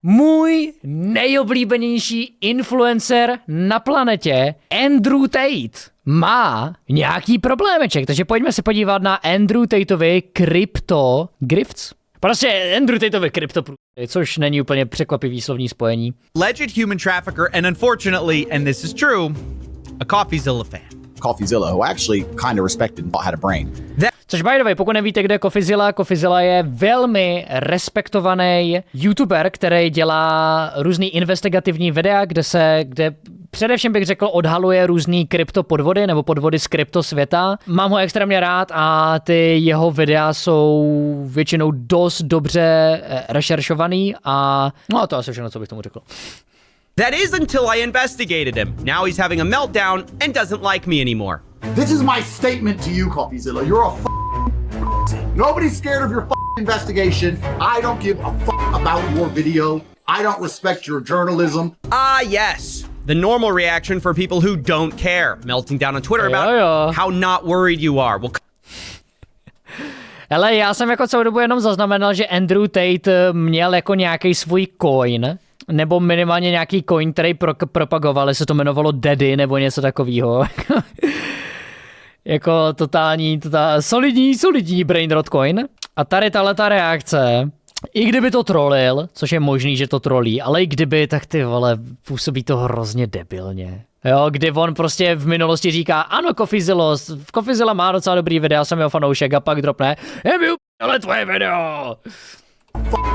Můj nejoblíbenější influencer na planetě, Andrew Tate, má nějaký problémeček, takže pojďme se podívat na Andrew Tateovi grifts. Prostě Andrew Tateovi což není úplně překvapivý slovní spojení. Alleged human trafficker and unfortunately, and this is true, a CoffeeZilla fan. CoffeeZilla, who actually kind of respected and had a brain. Což by the way, pokud nevíte, kde je CoffeeZilla je velmi respektovaný YouTuber, který dělá různý investigativní videa, kde především bych řekl odhaluje různý kryptopodvody nebo podvody z kryptosvěta. Mám ho extrémně rád a ty jeho videa jsou většinou dost dobře rešeršovaný a no to asi všechno, co bych tomu řekl. That is until I investigated him. Now he's having a meltdown and doesn't like me anymore. This is my statement to you, CoffeeZilla. You're a Nobody's scared of your investigation. I don't give a about your video. I don't respect your journalism. Ah, yes. The normal reaction for people who don't care. Melting down on Twitter about how not worried you are. Hele, já jsem jako celou dobu jenom zaznamenal, že Andrew Tate měl jako nějaký svůj coin, nebo minimálně nějaký coin, který propagovali, se to jmenovalo Daddy, nebo něco takového. Jako totální solidní brainrot coin. A tady tahleta reakce, i kdyby to trolil, což je možný, že to trolí, ale i kdyby, tak ty vole, působí to hrozně debilně. Jo, kdy on prostě v minulosti říká, ano, CoffeeZilla má docela dobrý video, jsem jeho fanoušek a pak dropne, ale tvoje video.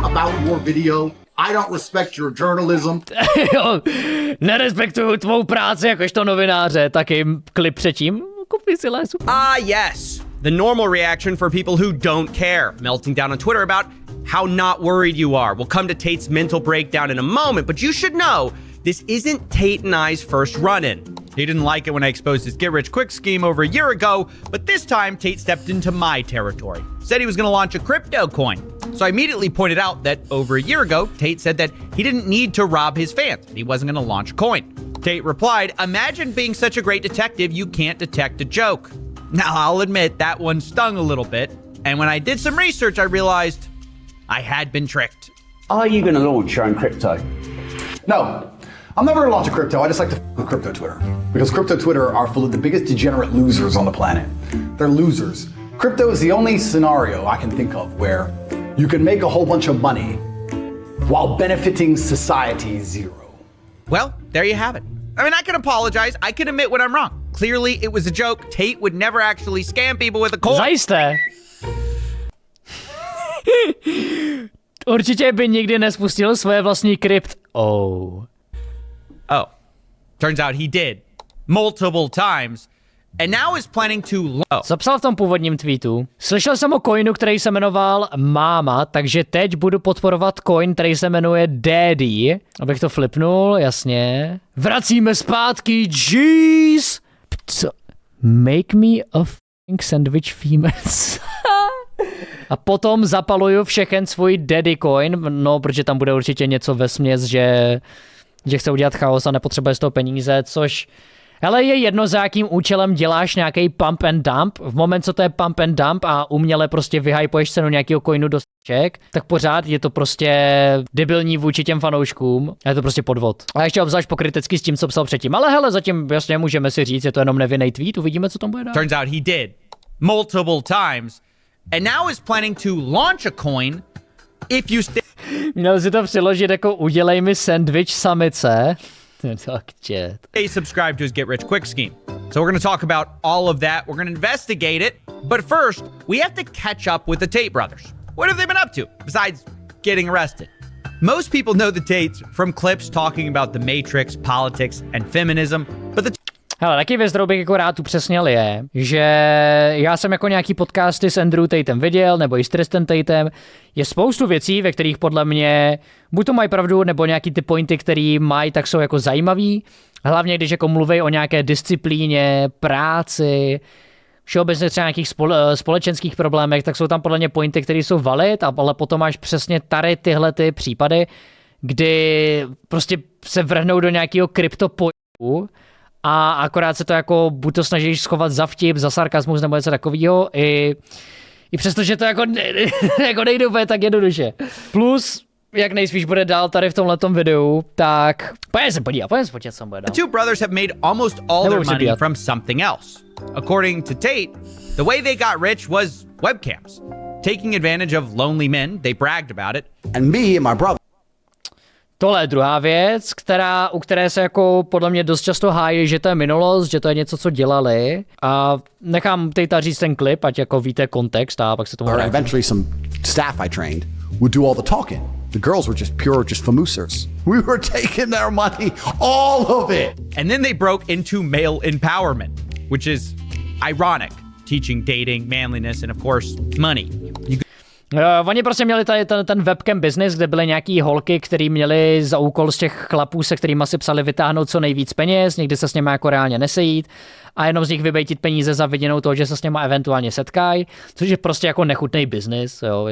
About your video. I don't respect your journalism. Jo, nerespektuju tvou práci jakožto novináře, taky klip předtím. CoffeeZilla je super. Ah, yes. The normal reaction for people who don't care. Melting down on Twitter about how not worried you are. We'll come to Tate's mental breakdown in a moment, but you should know this isn't Tate and I's first run-in. He didn't like it when I exposed his get-rich-quick scheme over a year ago, but this time Tate stepped into my territory. Said he was going to launch a crypto coin. So I immediately pointed out that over a year ago, Tate said that he didn't need to rob his fans, and he wasn't going to launch a coin. Tate replied, imagine being such a great detective you can't detect a joke. Now, I'll admit that one stung a little bit, and when I did some research, I realized I had been tricked. Are you going to launch your own crypto? No, I'm never gonna launch a crypto. I just like to with crypto Twitter. Because crypto Twitter are full of the biggest degenerate losers on the planet. They're losers. Crypto is the only scenario I can think of where you can make a whole bunch of money while benefiting society zero. Well, there you have it. I mean, I can apologize. I can admit when I'm wrong. Clearly, it was a joke. Tate would never actually scam people with a coin. Zajisté. Určitě by nikdy nespustil svoje vlastní krypt. Oh, turns out he did. Multiple times. And now is planning to... Co psal v tom původním tweetu? Slyšel jsem o coinu, který se jmenoval Máma, takže teď budu podporovat coin, který se jmenuje Daddy. Abych to flipnul, jasně. Vracíme zpátky, jeez! Co? Make me a f***ing sandwich females. A potom zapaluju všechen svůj Daddy coin, no, protože tam bude určitě něco vesměs, že chce udělat chaos a nepotřebuje z toho peníze, což... Hele, je jedno, za jakým účelem děláš nějaký pump and dump. V moment, co to je pump and dump a uměle prostě vyhypuješ cenu nějakého coinu do s***ček, tak pořád je to prostě debilní vůči těm fanouškům. A je to prostě podvod. A ještě obzvlášť pokrytecky s tím, co psal předtím. Ale hele, zatím jasně můžeme si říct, je to jenom nevinný tweet, uvidíme, co tam bude dál. Turns out he did. Multiple times. And now is planning to launch a coin if you Měl si to přeložit jako udělej mi sandwich samice. They subscribe to his get-rich-quick scheme. So we're going to talk about all of that. We're going to investigate it. But first, we have to catch up with the Tate brothers. What have they been up to, besides getting arrested? Most people know the Tates from clips talking about the Matrix, politics, and feminism, but the... Hele, taky věc, kterou bych jako rád upřesnil je, že já jsem jako nějaký podcasty s Andrew Tatem viděl, nebo i s Tristan Tatem, je spoustu věcí, ve kterých podle mě buď to mají pravdu, nebo nějaký ty pointy, který mají, tak jsou jako zajímavý. Hlavně, když jako mluví o nějaké disciplíně, práci, všeobecně třeba nějakých společenských problémech, tak jsou tam podle mě pointy, které jsou valid, ale potom máš přesně tady tyhle ty případy, kdy prostě se vrhnou do nějakého kryptopoju a akorát se to jako buď to snažíš schovat za vtip, za sarkasmus nebo něco takového, i přesto, že to jako nejde úplně tak jednoduše. Plus jak nejspíš bude dál tady v tomhletom videu, tak pojďme se podívat, co bude dál. The two brothers have made almost all their money from something else. According to Tate, the way they got rich was webcams. Taking advantage of lonely men, they bragged about it. And me and my brother. Tohle je druhá věc, u které se jako podle mě dost často hájí, že to je minulost, že to je něco, co dělali. A nechám Tate říct ten klip, ať jako víte kontext a pak se tomu vrátím. Eventually some staff I trained would do all the talking. The girls were just famousers. We were taking their money, all of it. And then they broke into male empowerment, which is ironic, teaching dating, manliness, and of course, money. Oni prostě měli tady ten webcam business, kde byly nějaký holky, který měli za úkol z těch chlapů, se kterými si psali, vytáhnout co nejvíc peněz, někdy se s nimi jako reálně nesejít a jenom z nich vybejtit peníze za viděnou toho, že se s nimi eventuálně setkají, což je prostě jako nechutný business, jo.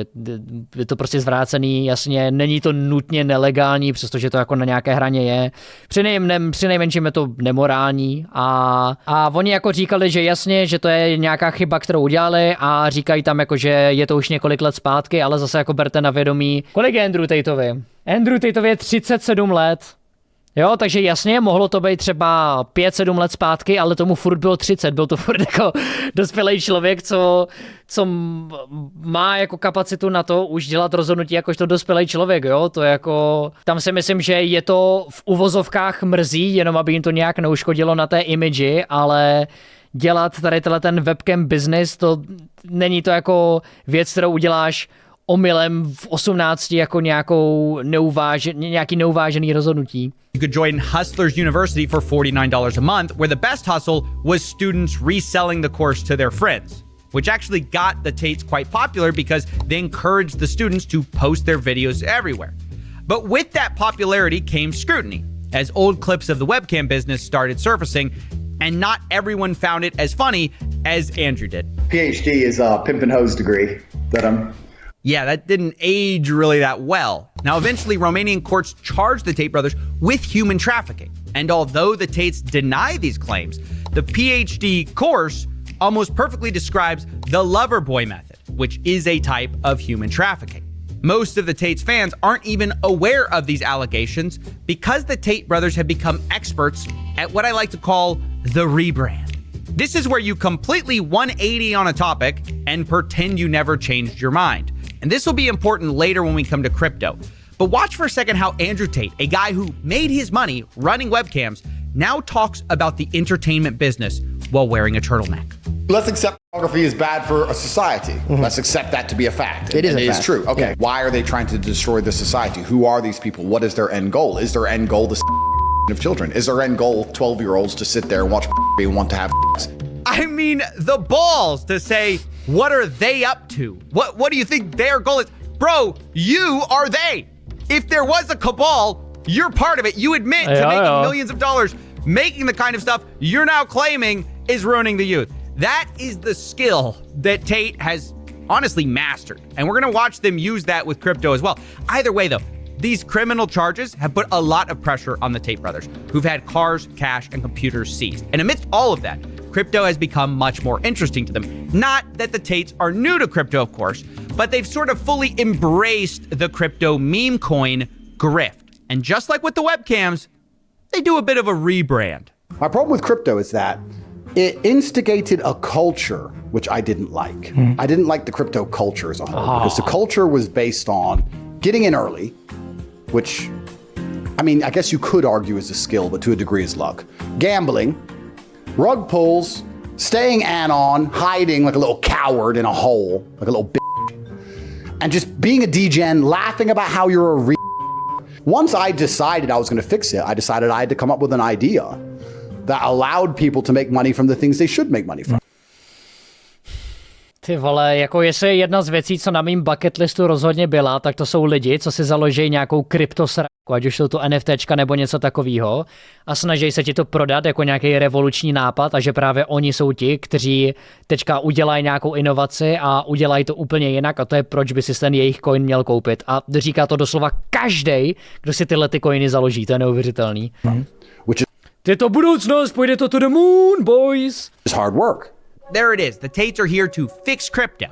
Je to prostě zvrácený, jasně, není to nutně nelegální, přestože to jako na nějaké hraně je. Přinejmenším je to nemorální a oni jako říkali, že jasně, že to je nějaká chyba, kterou udělali a říkají tam jako, že je to už několik let zpátky, ale zase jako berte na vědomí. Kolik je Andrew Tateovi? Andrew Tateovi je 37 let. Jo, takže jasně, mohlo to být třeba 5-7 let zpátky, ale tomu furt bylo 30, byl to furt jako dospělý člověk, co má jako kapacitu na to už dělat rozhodnutí jakožto dospělý člověk, jo, to jako, tam si myslím, že je to v uvozovkách mrzí, jenom aby jim to nějak neuškodilo na té imidži, ale dělat tady ten webcam business, to není to jako věc, kterou uděláš omylem v 18 jako nějaký neuvážený rozhodnutí. You could join Hustlers University for $49 a month, where the best hustle was students reselling the course to their friends, which actually got the Tates quite popular because they encouraged the students to post their videos everywhere. But with that popularity came scrutiny, as old clips of the webcam business started surfacing, and not everyone found it as funny as Andrew did. PhD is a pimp and hose degree that I'm... Yeah, that didn't age really that well. Now, eventually, Romanian courts charged the Tate brothers with human trafficking. And although the Tates deny these claims, the PhD course almost perfectly describes the lover boy method, which is a type of human trafficking. Most of the Tate's fans aren't even aware of these allegations because the Tate brothers have become experts at what I like to call the rebrand. This is where you completely 180 on a topic and pretend you never changed your mind. And this will be important later when we come to crypto. But watch for a second how Andrew Tate, a guy who made his money running webcams, now talks about the entertainment business while wearing a turtleneck. Let's accept pornography is bad for a society. Let's accept that to be a fact. It is a fact. It's true. Okay. Yeah. Why are they trying to destroy the society? Who are these people? What is their end goal? Is their end goal the of children? Is their end goal 12-year-olds to sit there and watch and want to have I mean, the balls to say, what are they up to? What do you think their goal is? Bro, you are they. If there was a cabal, you're part of it. You admit to making millions of dollars, making the kind of stuff you're now claiming is ruining the youth. That is the skill that Tate has honestly mastered. And we're going to watch them use that with crypto as well. Either way, though, these criminal charges have put a lot of pressure on the Tate brothers, who've had cars, cash, and computers seized. And amidst all of that, crypto has become much more interesting to them. Not that the Tates are new to crypto, of course, but they've sort of fully embraced the crypto meme coin grift. And just like with the webcams, they do a bit of a rebrand. My problem with crypto is that it instigated a culture which I didn't like. I didn't like the crypto culture as a whole because the culture was based on getting in early, which, I mean, I guess you could argue is a skill, but to a degree is luck. Gambling, rug pulls, staying anon, hiding like a little coward in a hole, like a little bitch, and just being a degen, laughing about how you're a Once I decided I was going to fix it, I decided I had to come up with an idea that allowed people to make money from the things they should make money from. Ty vole, jako jestli jedna z věcí, co na mým bucket listu rozhodně byla, tak to jsou lidi, co si založí nějakou kryptosraku, ať už jsou to NFTčka nebo něco takového a snaží se ti to prodat jako nějaký revoluční nápad a že právě oni jsou ti, kteří teďka udělají nějakou inovaci a udělají to úplně jinak a to je proč by si ten jejich coin měl koupit. A říká to doslova každej, kdo si tyhle ty coiny založí, to je neuvěřitelný. Je to budoucnost, půjde to to the moon, boys. It's hard work. There it is. The Tates are here to fix crypto.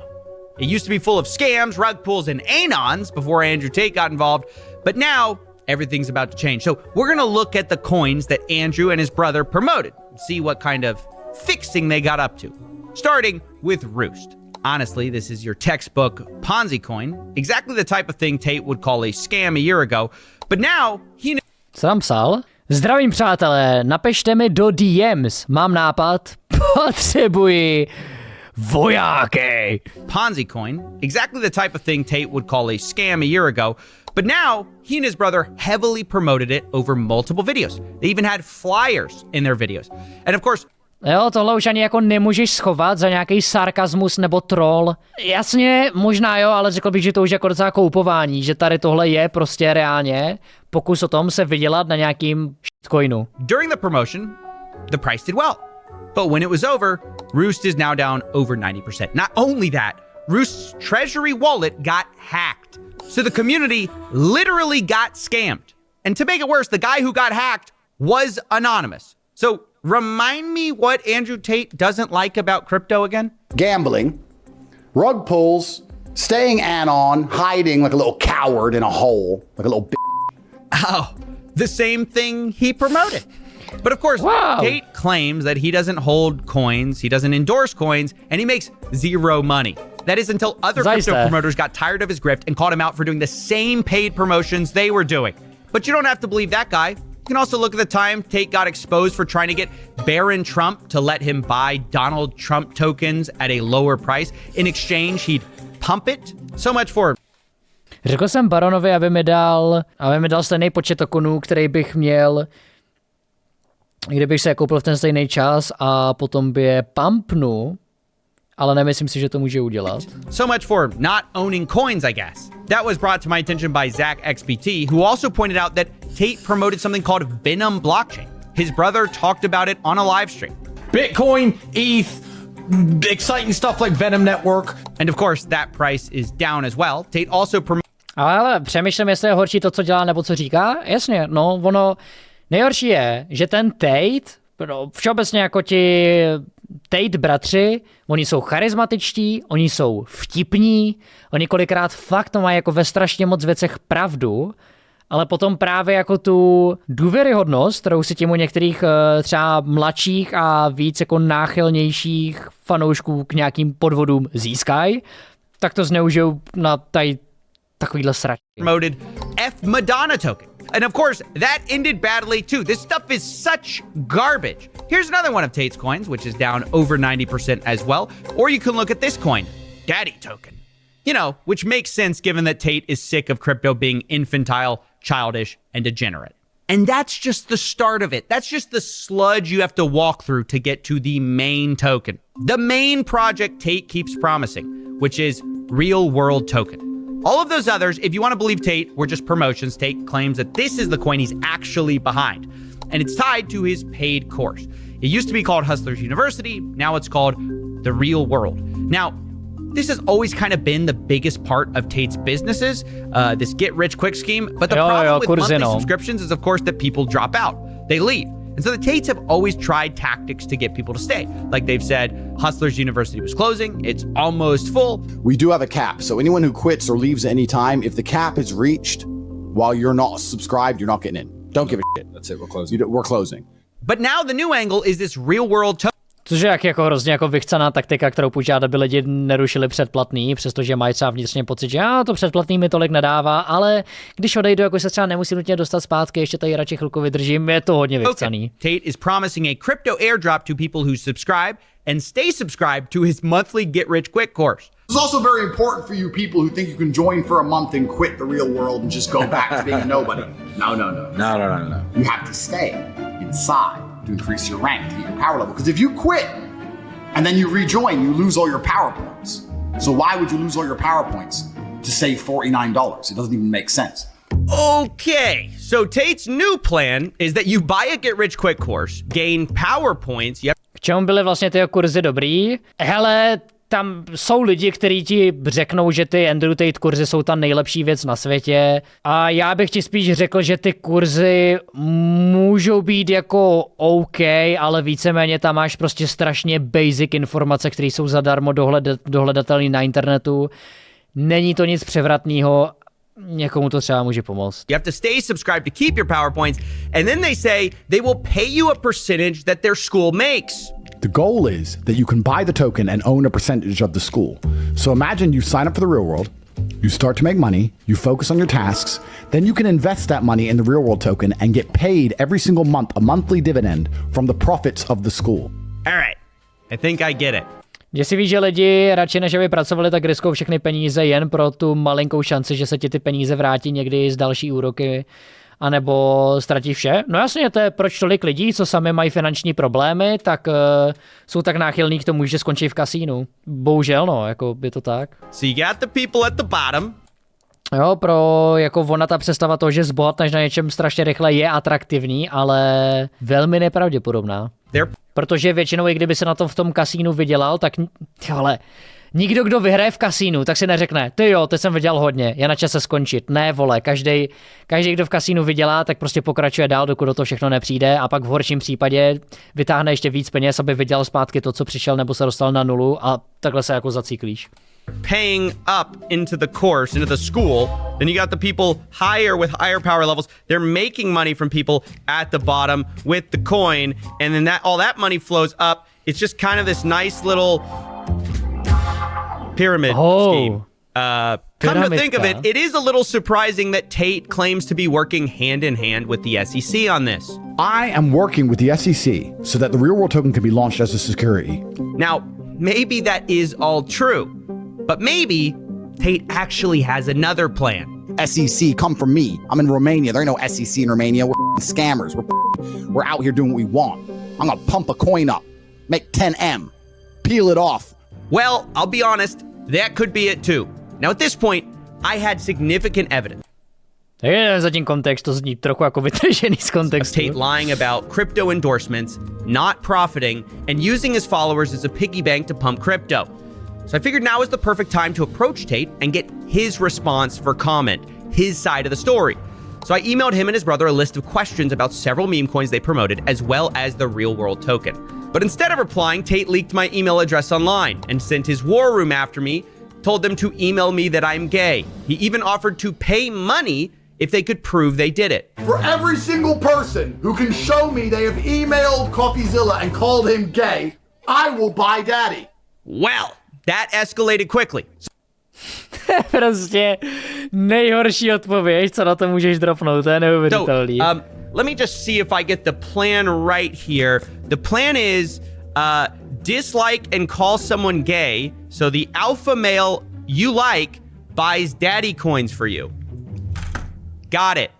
It used to be full of scams, rug pulls, and anons before Andrew Tate got involved, but now everything's about to change. So we're gonna look at the coins that Andrew and his brother promoted, see what kind of fixing they got up to. Starting with Roost. Honestly, this is your textbook Ponzi coin, exactly the type of thing Tate would call a scam a year ago, but now he Co tam psal? Zdravím přátelé, napište mi do DMs, mám nápad, potřebuji vojáky. Ponzi coin, exactly the type of thing Tate would call a scam a year ago, but now he and his brother heavily promoted it over multiple videos. They even had flyers in their videos. And of course, Jo, tohle už ani jako nemůžeš schovat za nějaký sarkazmus nebo troll. Jasně, možná jo, ale řekl bych, že to už jako docela koupování, že tady tohle je prostě reálně pokus o tom se vydělat na nějakým shitcoinu. during the promotion, the price did well. But when it was over, Roost is now down over 90%. Not only that, Roost's treasury wallet got hacked. So the community literally got scammed. And to make it worse, the guy who got hacked was anonymous. So remind me what Andrew Tate doesn't like about crypto again? Gambling, rug pulls, staying anon, hiding like a little coward in a hole, like a little Oh, the same thing he promoted. But of course, Wow. Tate claims that he doesn't hold coins, he doesn't endorse coins, and he makes zero money. That is until other crypto Zajisté. promoters got tired of his grift and called him out for doing the same paid promotions they were doing. But you don't have to believe that guy. You can also look at the time Tate got exposed for trying to get Barron Trump to let him buy Donald Trump tokens at a lower price. In exchange, he'd pump it. So much for Řekl jsem Baronovi, aby mi dal stejný počet tokenů, který bych měl, kdybych se je koupil v ten stejný čas a potom by je pumpnu, ale nemyslím si, že to může udělat. So much for not owning coins, I guess. That was brought to my attention by Zach XBT, who also pointed out that Tate promoted something called Venom blockchain. His brother talked about it on a live stream. Bitcoin, ETH, exciting stuff like Venom Network. And of course, that price is down as well. Tate also Ale přemýšlím, jestli je horší to, co dělá, nebo co říká. Jasně, no, ono, nejhorší je, že ten Tate, no, všeobecně jako ti Tate bratři, oni jsou charismatičtí, oni jsou vtipní, oni kolikrát fakt mají jako ve strašně moc věcech pravdu, ale potom právě jako tu důvěryhodnost, kterou si tím u některých třeba mladších a víc jako náchylnějších fanoušků k nějakým podvodům získají, tak to zneužijou na tady takovýhle srač. promoted F Madonna token. And of course, that ended badly too. This stuff is such garbage. Here's another one of Tate's coins, which is down over 90% as well. Or you can look at this coin, Daddy token. You know, which makes sense given that Tate is sick of crypto being infantile, childish, and degenerate. And that's just the start of it. That's just the sludge you have to walk through to get to the main token. The main project Tate keeps promising, which is real world token. All of those others, if you want to believe Tate, were just promotions. Tate claims that this is the coin he's actually behind, and it's tied to his paid course. It used to be called Hustlers University. Now it's called The Real World. Now, this has always kind of been the biggest part of Tate's businesses, this get-rich-quick scheme. But the problem with monthly subscriptions is, of course, that people drop out. They leave. And so the Tates have always tried tactics to get people to stay. Like they've said, Hustlers University was closing. It's almost full. We do have a cap, so anyone who quits or leaves at any time, if the cap is reached while you're not subscribed, you're not getting in. Don't give a shit. That's it. We're closing. We're closing. But now the new angle is this real-world token. Což je jako hrozně jako vychcaná taktika, kterou používá, aby lidi nerušili předplatný, přestože mají třeba vnitřně pocit, že to předplatný mi tolik nedává, ale když odejdu, jako se třeba nemusím nutně dostat zpátky, ještě tady radši chvilku vydržím, je to hodně vychcaný. Tate is promising a crypto airdrop to people who subscribe and stay subscribed to his monthly get-rich-quick course. It's also very important for you people who think you can join for a month and quit the real world and just go back to being a nobody. No. You have to stay inside to increase your rank, to get your power level. Because if you quit and then you rejoin, you lose all your power points. So why would you lose all your power points to save $49? It doesn't even make sense. Okay, so Tate's new plan is that you buy a get-rich-quick course, gain power points. K čemu byly vlastně ty kurzy dobrý? Hele, tam jsou lidi, kteří ti řeknou, že ty Andrew Tate kurzy jsou ta nejlepší věc na světě a já bych ti spíš řekl, že ty kurzy můžou být jako OK, ale víceméně tam máš prostě strašně basic informace, které jsou zadarmo dohledatelné na internetu. Není to nic převratného. Někomu to třeba může pomoct. You have to stay subscribed to keep your PowerPoints, and then they say they will pay you a percentage that their school makes. The goal is that you can buy the token and own a percentage of the school. So imagine you sign up for the real world, you start to make money, you focus on your tasks, then you can invest that money in the real world token and get paid every single month a monthly dividend from the profits of the school. All right, I think I get it. Že si víš, že lidi radši než aby pracovali, tak riskou všechny peníze jen pro tu malinkou šanci, že se ti ty peníze vrátí někdy z další úroky, anebo ztratí vše. No jasně, to je proč tolik lidí, co sami mají finanční problémy, tak jsou tak náchylní k tomu, že skončí v kasínu. Bohužel, no, jako by to tak. So you got the people at the bottom. Jo, jako ona ta představa toho, že zbohatneš na něčem strašně rychle je atraktivní, ale velmi nepravděpodobná. Protože většinou, i kdyby se na tom v tom kasínu vydělal, tak ale nikdo, kdo vyhraje v kasínu, tak si neřekne, ty jo, teď jsem vydělal hodně, je na čase skončit. Ne, vole, každý, kdo v kasínu vydělá, tak prostě pokračuje dál, dokud do toho všechno nepřijde a pak v horším případě vytáhne ještě víc peněz, aby vydělal zpátky to, co přišel, nebo se dostal na nulu a takhle se jako zacíklíš. Paying up into the course, into the school, then you got the people higher with higher power levels. They're making money from people at the bottom with the coin, and then all that money flows up. It's just kind of this nice little pyramid scheme. Come to think of it, it is a little surprising that Tate claims to be working hand in hand with the SEC on this. I am working with the SEC so that the real world token can be launched as a security. Now, maybe that is all true. But maybe Tate actually has another plan. SEC, come from me. I'm in Romania. There ain't no SEC in Romania. We're scammers. We're out here doing what we want. I'm gonna pump a coin up, make 10M, peel it off. Well, I'll be honest, that could be it too. Now at this point, I had significant evidence. Zatím kontext, to zní trochu jako vytržený z kontextu. Tate lying about crypto endorsements, not profiting, and using his followers as a piggy bank to pump crypto. So I figured now is the perfect time to approach Tate and get his response for comment, his side of the story. So I emailed him and his brother a list of questions about several meme coins they promoted, as well as the real world token. But instead of replying, Tate leaked my email address online and sent his war room after me, told them to email me that I'm gay. He even offered to pay money if they could prove they did it. For every single person who can show me they have emailed CoffeeZilla and called him gay, I will buy Daddy. Well, that escalated quickly. Prostě nejhorší odpověď, co na to můžeš dropnout, to je neuvěřitelný. So, let me just see if I get the plan right here. The plan is dislike and call someone gay, so the alpha male you like buys daddy coins for you. Got it.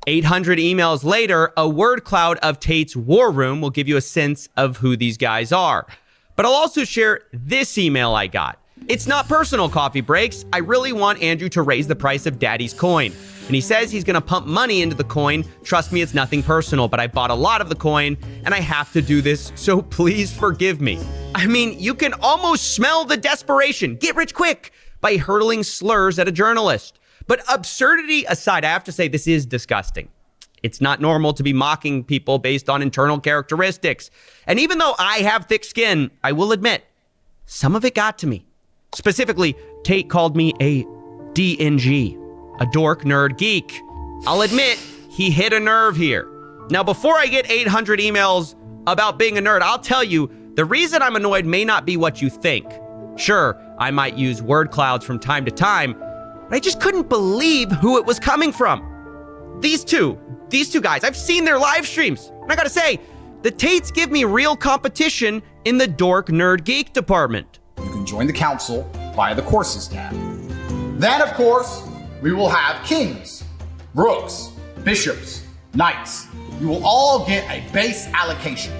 800 emails later, a word cloud of Tate's war room will give you a sense of who these guys are. But I'll also share this email I got. It's not personal, Coffee Breaks. I really want Andrew to raise the price of Daddy's coin. And he says he's gonna pump money into the coin. Trust me, it's nothing personal, but I bought a lot of the coin and I have to do this, so please forgive me. I mean, you can almost smell the desperation. Get rich quick by hurling slurs at a journalist. But absurdity aside, I have to say this is disgusting. It's not normal to be mocking people based on internal characteristics. And even though I have thick skin, I will admit, some of it got to me. Specifically, Tate called me a DNG, a dork, nerd, geek. I'll admit, he hit a nerve here. Now, before I get 800 emails about being a nerd, I'll tell you, the reason I'm annoyed may not be what you think. Sure, I might use word clouds from time to time, but I just couldn't believe who it was coming from. These two guys, I've seen their live streams. And I gotta say, the Tates give me real competition in the dork, nerd, geek department. You can join the council via the courses tab. Then, of course, we will have kings, rooks, bishops, knights. You will all get a base allocation.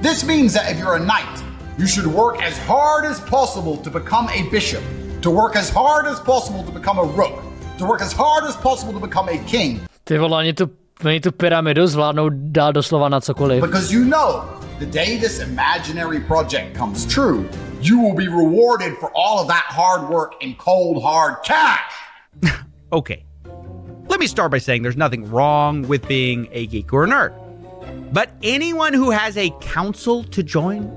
This means that if you're a knight, you should work as hard as possible to become a bishop, to work as hard as possible to become a rook, to work as hard as possible to become a king. Ty vole, oni tu pyramidu zvládnou dát doslova na cokoliv. Because you know, the day this imaginary project comes true, you will be rewarded for all of that hard work in cold, hard cash. Okay. Let me start by saying there's nothing wrong with being a geek or a nerd. But anyone who has a council to join,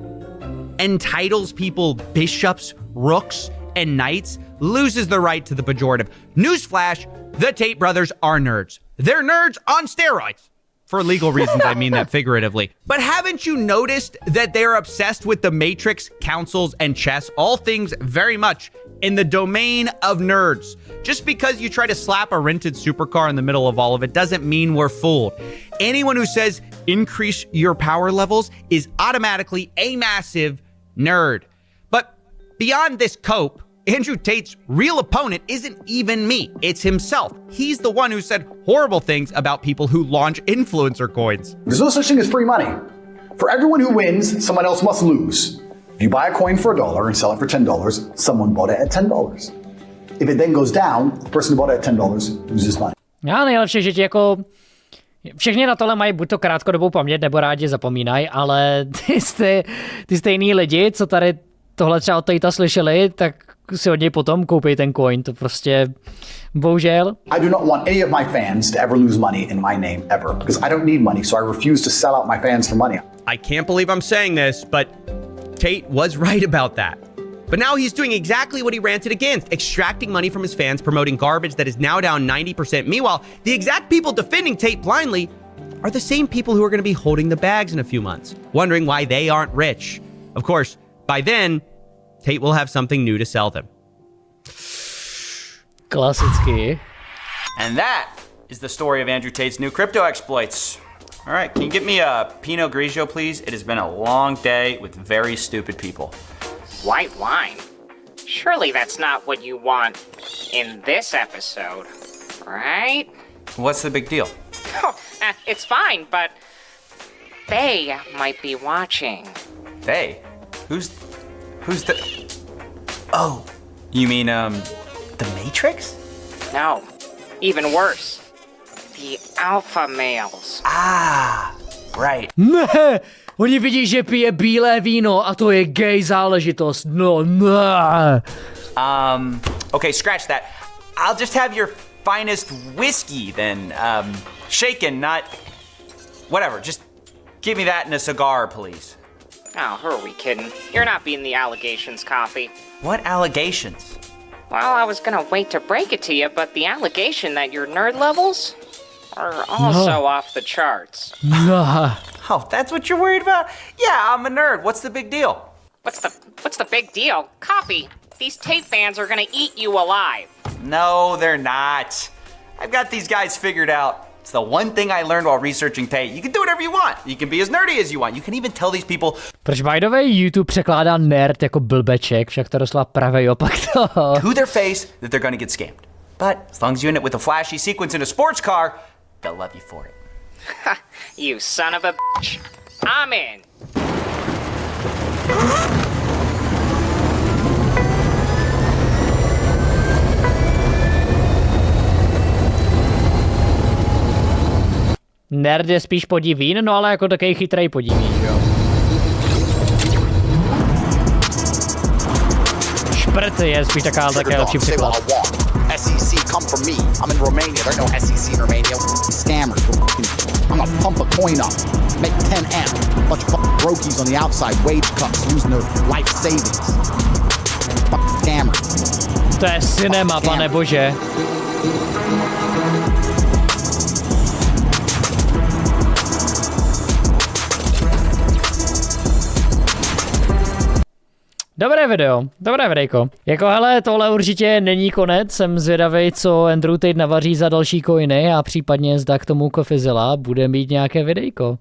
entitles people bishops, rooks, and knights, loses the right to the pejorative. Newsflash, the Tate brothers are nerds. They're nerds on steroids. For legal reasons, I mean that figuratively. But haven't you noticed that they're obsessed with the Matrix, councils, and chess, all things very much in the domain of nerds? Just because you try to slap a rented supercar in the middle of all of it doesn't mean we're fooled. Anyone who says increase your power levels is automatically a massive nerd. But beyond this cope, Andrew Tate's real opponent isn't even me, it's himself. He's the one who said horrible things about people who launch influencer coins. There's no such thing as free money. For everyone who wins, someone else must lose. If you buy a coin for $1 and sell it for $10, someone bought it at $10. If it then goes down, the person who bought it at $10 loses money. Já nejlepší, že ti jako... Všichni na tohle mají buď to krátkodobou paměť, nebo rádi zapomínají, ale ty stejný lidi, co tady tohle třeba od Tatea slyšeli, tak si od něj potom koupí ten coin, to prostě bohužel. I do not want any of my fans to ever lose money in my name ever, because I don't need money, so I refuse to sell out my fans for money. I can't believe I'm saying this, but Tate was right about that. But now he's doing exactly what he ranted against, extracting money from his fans, promoting garbage that is now down 90%. Meanwhile, the exact people defending Tate blindly are the same people who are going to be holding the bags in a few months, wondering why they aren't rich. Of course, by then, Tate will have something new to sell them. Klasicky. And that is the story of Andrew Tate's new crypto exploits. All right, can you get me a Pinot Grigio, please? It has been a long day with very stupid people. White wine? Surely that's not what you want in this episode, right? What's the big deal? It's fine, but they might be watching. They? Who's the... Oh, you mean, the Matrix? No, even worse. The alpha males. Ah, right. Ne, oni vidí, že pije bílé víno a to je gay záležitost. No, ne. Okay, scratch that. I'll just have your finest whiskey then. Shaken, not... Whatever, just give me that and a cigar, please. Oh, who are we kidding? You're not being the allegations, Coffee. What allegations? Well, I was gonna wait to break it to you, but the allegation that your nerd levels are also off the charts. No. Oh, that's what you're worried about? Yeah, I'm a nerd. What's the big deal? What's the big deal? Coffee, these Tate fans are gonna eat you alive. No, they're not. I've got these guys figured out. It's the one thing I learned while researching Tate. You can do whatever you want. You can be as nerdy as you want. You can even tell these people... Proč by the way YouTube překládá nerd jako blbeček, však to doslova pravej opak toho. To their face that they're gonna get scammed. But as long as you end it with a flashy sequence in a sports car, they'll love you for it. You son of a bitch. I'm in. Nerd je spíš podivín, no ale jako takový chytrej podivín, jo. Šprt je spíš také lepší překlad. SEC come from me. I'm in Romania. There are no SEC in Romania. Scammers. I'm gonna pump a coin up, make 10M. Bunch of fucking brokies on the outside, wage cuts, losing their life savings. Fucking scammers. To je cinema, pane bože. Dobré video, dobré videjko. Jako hele, tohle určitě není konec, jsem zvědavej, co Andrew Tate navaří za další coiny a případně zda k tomu Coffeezilla bude mít nějaké videjko.